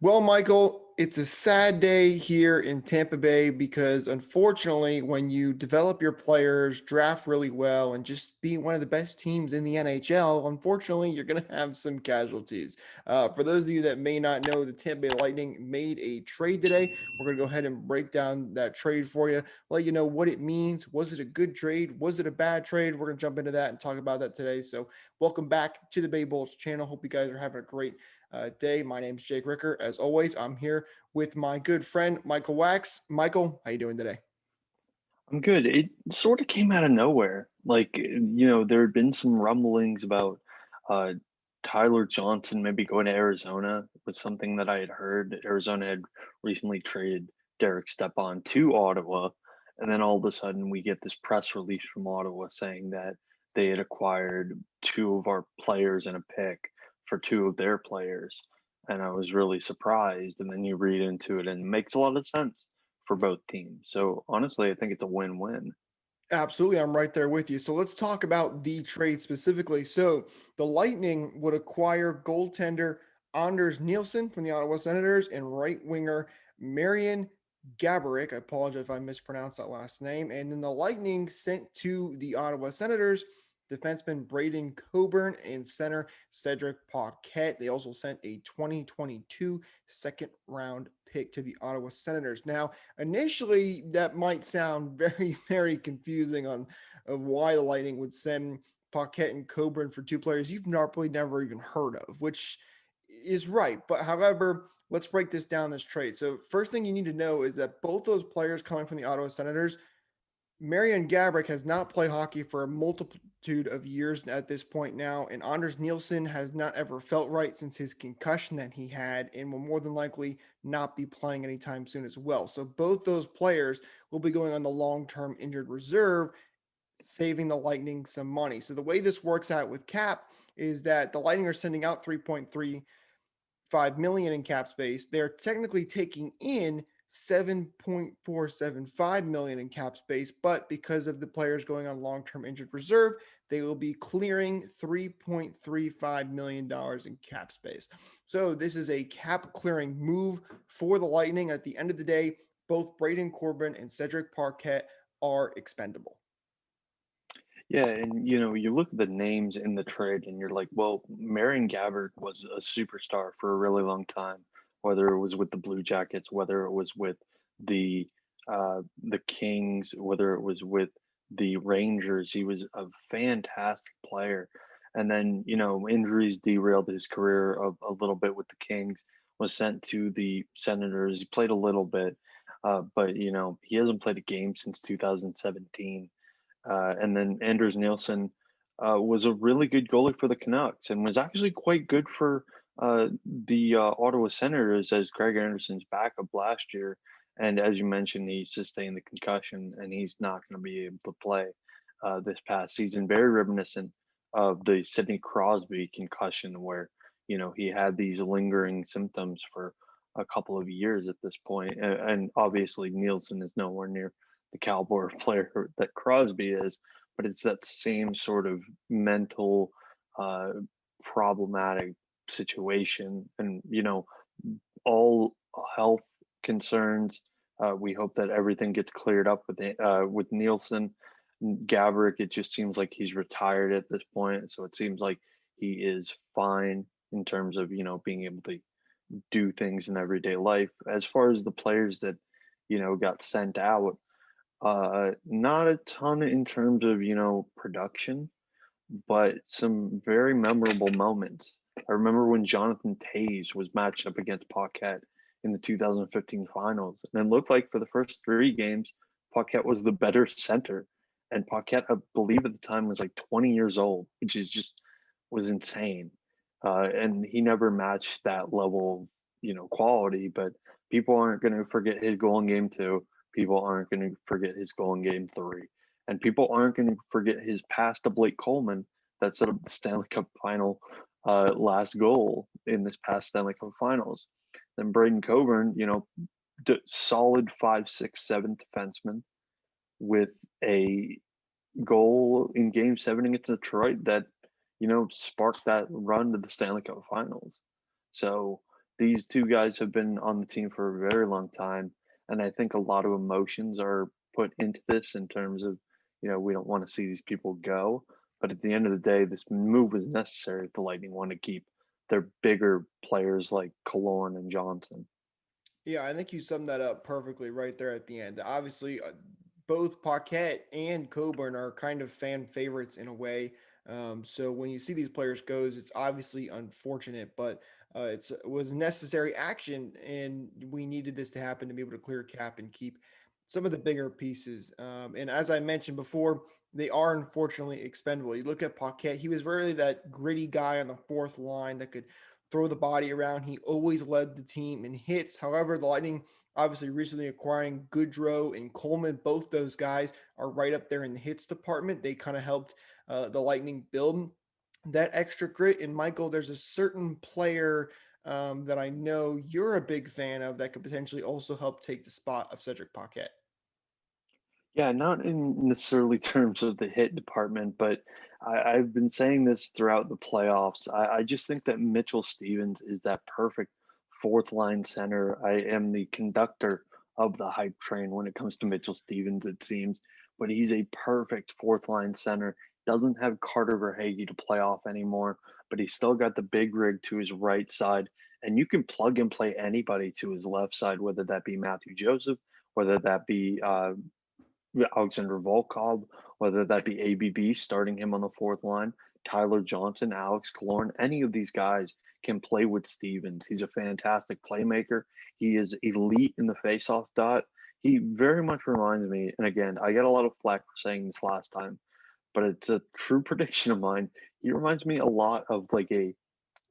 Well, Michael, it's a sad day here in Tampa Bay because unfortunately, when you develop your players, draft really well, and just be one of the best teams in the NHL, unfortunately, you're going to have some casualties. For those of you that may not know, the Tampa Bay Lightning made a trade today. We're going to go ahead and break down that trade for you, let you know what it means. Was it a good trade? Was it a bad trade? We're going to jump into that and talk about that today. So, welcome back to the Bay Bolts channel. Hope you guys are having a great day. My name's Jake Ricker. As always, I'm here with my good friend Michael Wax. Michael, how you doing today? I'm good. It sort of came out of nowhere. There had been some rumblings about uh, Tyler Johnson maybe going to Arizona was something that I had heard. Arizona had recently traded Derek Stepan to Ottawa, and then all of a sudden we get this press release from Ottawa saying that they had acquired two of our players and a pick for two of their players. And I was really surprised. And then you read into it and it makes a lot of sense for both teams. So honestly, I think it's a win-win. Absolutely, I'm right there with you. So let's talk about the trade specifically. So the Lightning would acquire goaltender Anders Nielsen from the Ottawa Senators and right winger Marian Gaborik. I apologize if I mispronounced that last name. And then the Lightning sent to the Ottawa Senators defenseman Braydon Coburn and center Cedric Paquette. They also sent a 2022 second round pick to the Ottawa Senators. Now, initially, that might sound very, very confusing on of why the Lightning would send Paquette and Coburn for two players you've probably never even heard of, which is right. But however, let's break this down this trade. So, first thing you need to know is that both those players coming from the Ottawa Senators, Marian Gaborik has not played hockey for a multitude of years at this point now, and Anders Nielsen has not ever felt right since his concussion that he had, and will more than likely not be playing anytime soon as well. So both those players will be going on the long-term injured reserve, saving the Lightning some money. So the way this works out with cap is that the Lightning are sending out 3.35 million in cap space. They're technically taking in 7.475 million in cap space, but because of the players going on long-term injured reserve, they will be clearing $3.35 million in cap space. So this is a cap clearing move for the Lightning. At the end of the day, both Braydon Corbin and Cedric Paquette are expendable. Yeah, and you look at the names in the trade and you're like, well, Marion Gabbard was a superstar for a really long time, whether it was with the Blue Jackets, whether it was with the the Kings, whether it was with the Rangers. He was a fantastic player. And then, injuries derailed his career a little bit with the Kings, was sent to the Senators. He played a little bit, but he hasn't played a game since 2017. And then Anders Nielsen was a really good goalie for the Canucks and was actually quite good for the Ottawa Senators as Greg Anderson's backup last year. And as you mentioned, he sustained the concussion and he's not going to be able to play this past season. Very reminiscent of the Sidney Crosby concussion, where he had these lingering symptoms for a couple of years at this point. And obviously, Nielsen is nowhere near the caliber of player that Crosby is, but it's that same sort of mental uh, problematic situation. And all health concerns. We hope that everything gets cleared up with Nielsen. Gabrick, it just seems like he's retired at this point, so it seems like he is fine in terms of being able to do things in everyday life. As far as the players that got sent out, not a ton in terms of, production, but some very memorable moments. I remember when Jonathan Taze was matched up against Paquette in the 2015 finals, and it looked like for the first three games, Paquette was the better center. And Paquette, I believe at the time, was like 20 years old, which is just was insane. And he never matched that level of, quality, but people aren't going to forget his goal in game two. People aren't going to forget his goal in game three. And people aren't going to forget his pass to Blake Coleman that set up the Stanley Cup final last goal in this past Stanley Cup finals. Then Braden Coburn, solid 5, 6, 7 defenseman with a goal in game seven against Detroit that, sparked that run to the Stanley Cup finals. So, These two guys have been on the team for a very long time, and I think a lot of emotions are put into this in terms of, we don't want to see these people go. But at the end of the day, this move was necessary if the Lightning want to keep their bigger players like Killorn and Johnson. Yeah, I think you summed that up perfectly right there at the end. Obviously, both Paquette and Coburn are kind of fan favorites in a way. So when you see these players goes, it's obviously unfortunate, but it was necessary action, and we needed this to happen to be able to clear cap and keep some of the bigger pieces. And as I mentioned before, they are unfortunately expendable. You look at Paquette; he was really that gritty guy on the fourth line that could throw the body around. He always led the team in hits. However, the Lightning obviously recently acquiring Goodrow and Coleman, both those guys are right up there in the hits department. They kind of helped the Lightning build that extra grit. And Michael, there's a certain player that I know you're a big fan of that could potentially also help take the spot of Cedric Paquette. Yeah, not in necessarily terms of the hit department, but I've been saying this throughout the playoffs. I just think that Mitchell Stevens is that perfect fourth line center. I am the conductor of the hype train when it comes to Mitchell Stevens, it seems, but he's a perfect fourth line center. Doesn't have Carter Verhaeghe to play off anymore, but he's still got the big rig to his right side, and you can plug and play anybody to his left side, whether that be Matthew Joseph, whether that be Alexander Volkov, whether that be ABB starting him on the fourth line, Tyler Johnson, Alex Killorn, any of these guys can play with Stevens. He's a fantastic playmaker. He is elite in the faceoff dot. He very much reminds me, and again, I got a lot of flack for saying this last time, but it's a true prediction of mine. He reminds me a lot of like a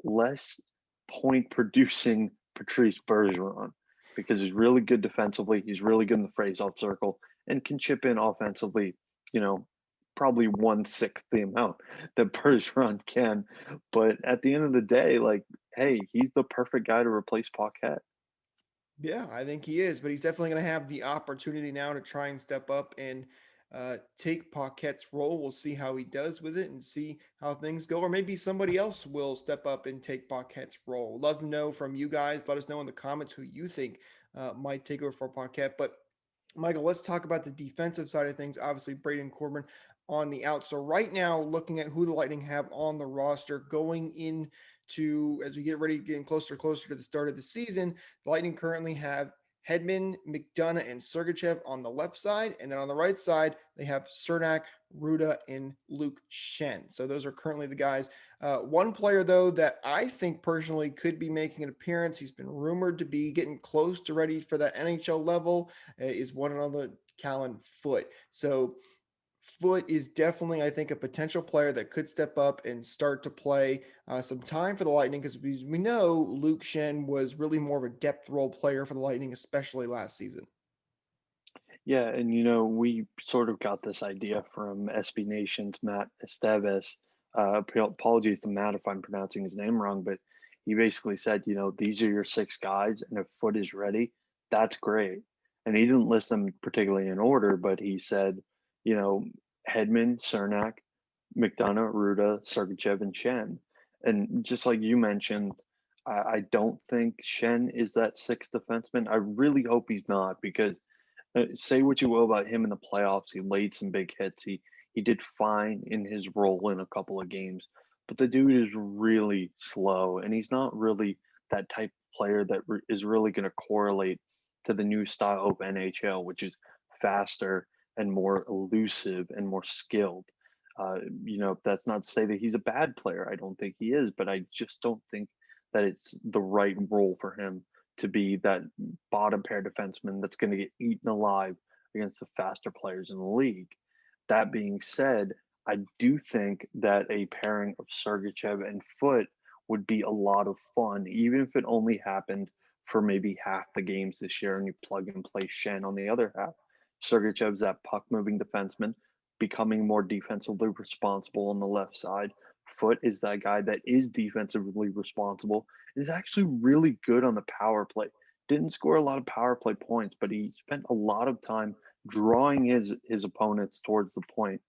less point producing Patrice Bergeron because he's really good defensively. He's really good in the faceoff circle and can chip in offensively, you know, probably one sixth the amount that Bergeron can. But at the end of the day, like, hey, he's the perfect guy to replace Paquette. Yeah, I think he is, but he's definitely going to have the opportunity now to try and step up and take Paquette's role. We'll see how he does with it and see how things go. Or maybe somebody else will step up and take Paquette's role. Love to know from you guys. Let us know in the comments who you think might take over for Paquette. But Michael, let's talk about the defensive side of things. Obviously, Braydon Corbin on the out. So right now, looking at who the Lightning have on the roster going into as we get ready, getting closer to the start of the season, the Lightning currently have Hedman, McDonough, and Sergachev on the left side, and then on the right side they have Cernak, Ruda, and Luke Shen. So those are currently the guys. One player though that I think personally could be making an appearance. He's been rumored to be getting close to ready for that NHL level is one and only Callan Foot. So Foot is definitely, I think, a potential player that could step up and start to play some time for the Lightning because we know Luke Shen was really more of a depth role player for the Lightning, especially last season. Yeah, and we sort of got this idea from SB Nation's Matt Esteves. Apologies to Matt if I'm pronouncing his name wrong, but he basically said, these are your six guys, and if Foot is ready, that's great. And he didn't list them particularly in order, but he said, you know, Hedman, Cernak, McDonough, Ruda, Sergachev, and Shen. And just like you mentioned, I don't think Shen is that sixth defenseman. I really hope he's not because say what you will about him in the playoffs, he laid some big hits. He did fine in his role in a couple of games, but the dude is really slow, and he's not really that type of player that is really going to correlate to the new style of NHL, which is faster and more elusive and more skilled. That's not to say that he's a bad player. I don't think he is, but I just don't think that it's the right role for him to be that bottom pair defenseman that's going to get eaten alive against the faster players in the league. That being said, I do think that a pairing of Sergachev and Foot would be a lot of fun, even if it only happened for maybe half the games this year and you plug and play Shen on the other half. Sergachev's that puck moving defenseman, becoming more defensively responsible on the left side. Foot is that guy that is defensively responsible and is actually really good on the power play. Didn't score a lot of power play points, but he spent a lot of time drawing his opponents towards the point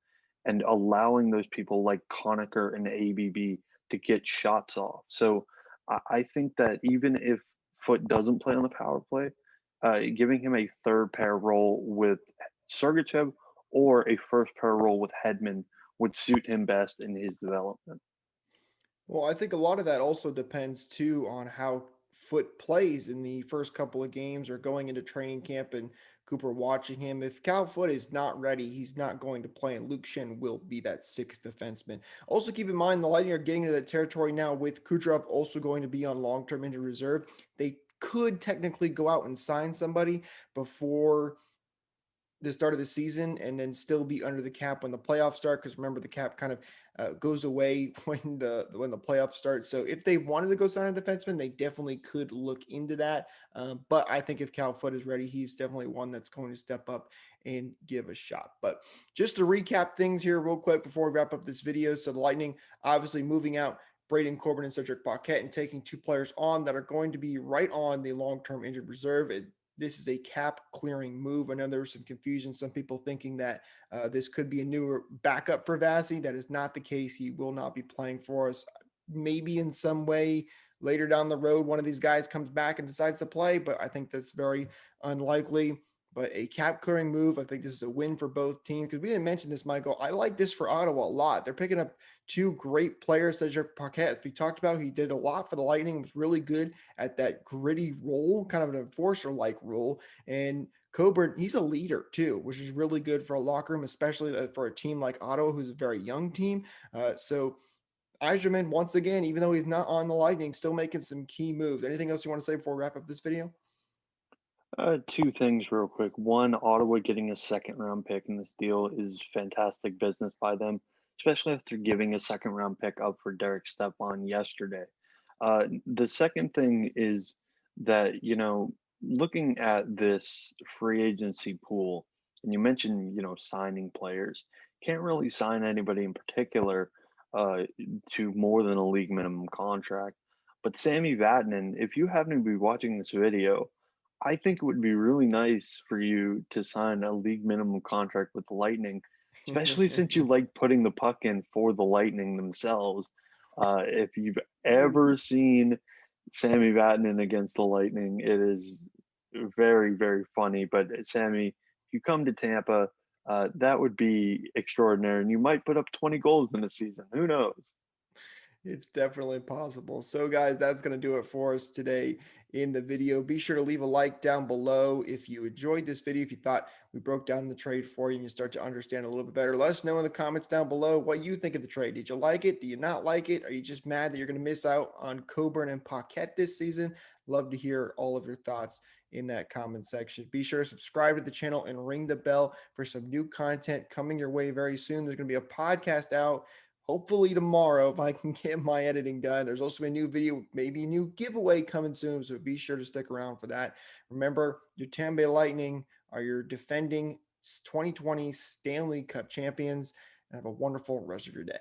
and allowing those people like Conacher and ABB to get shots off. So I think that even if Foot doesn't play on the power play, giving him a third pair role with Sergachev or a first pair role with Hedman would suit him best in his development. Well, I think a lot of that also depends too on how Foot plays in the first couple of games or going into training camp and Cooper watching him. If Cal Foot is not ready, he's not going to play, and Luke Shen will be that sixth defenseman. Also, keep in mind the Lightning are getting into that territory now with Kucherov also going to be on long-term injured reserve. They could technically go out and sign somebody before the start of the season and then still be under the cap when the playoffs start, because remember the cap kind of goes away when the playoffs start. So if they wanted to go sign a defenseman, they definitely could look into that. But I think if Cal Foot is ready, he's definitely one that's going to step up and give a shot. But just to recap things here real quick before we wrap up this video. So the Lightning obviously moving out Braydon, Coburn, and Cedric Paquette and taking two players on that are going to be right on the long-term injured reserve. This is a cap clearing move. I know there was some confusion, some people thinking that this could be a newer backup for Vasi. That is not the case. He will not be playing for us. Maybe in some way later down the road, one of these guys comes back and decides to play, but I think that's very unlikely. But a cap clearing move, I think this is a win for both teams. Because we didn't mention this, Michael. I like this for Ottawa a lot. They're picking up two great players, Cedric Paquette, as we talked about. He did a lot for the Lightning, was really good at that gritty role, kind of an enforcer-like role. And Coburn, he's a leader too, which is really good for a locker room, especially for a team like Ottawa, who's a very young team. So Eiserman, once again, even though he's not on the Lightning, still making some key moves. Anything else you want to say before we wrap up this video? Two things real quick. One, Ottawa getting a second round pick in this deal is fantastic business by them, especially after giving a second round pick up for Derek Stepan yesterday. The second thing is that, looking at this free agency pool, and you mentioned, signing players, can't really sign anybody in particular uh, to more than a league minimum contract. But Sammy Vatanen, if you happen to be watching this video, I think it would be really nice for you to sign a league minimum contract with the Lightning, especially since you like putting the puck in for the Lightning themselves. If you've ever seen Sammy Vatanen against the Lightning, it is very, very funny. But Sammy, if you come to Tampa, that would be extraordinary, and you might put up 20 goals in a season. Who knows? It's definitely possible. So, guys, that's going to do it for us today in the video. Be sure to leave a like down below if you enjoyed this video, if you thought we broke down the trade for you and you start to understand a little bit better. Let us know in the comments down below what you think of the trade. Did you like it? Do you not like it? Are you just mad that you're going to miss out on Coburn and Paquette this season? Love to hear all of your thoughts in that comment section. Be sure to subscribe to the channel and ring the bell for some new content coming your way very soon. There's going to be a podcast out hopefully tomorrow if I can get my editing done. There's also a new video, maybe a new giveaway coming soon, so be sure to stick around for that. Remember, your Tampa Bay Lightning are your defending 2020 Stanley Cup champions, and have a wonderful rest of your day.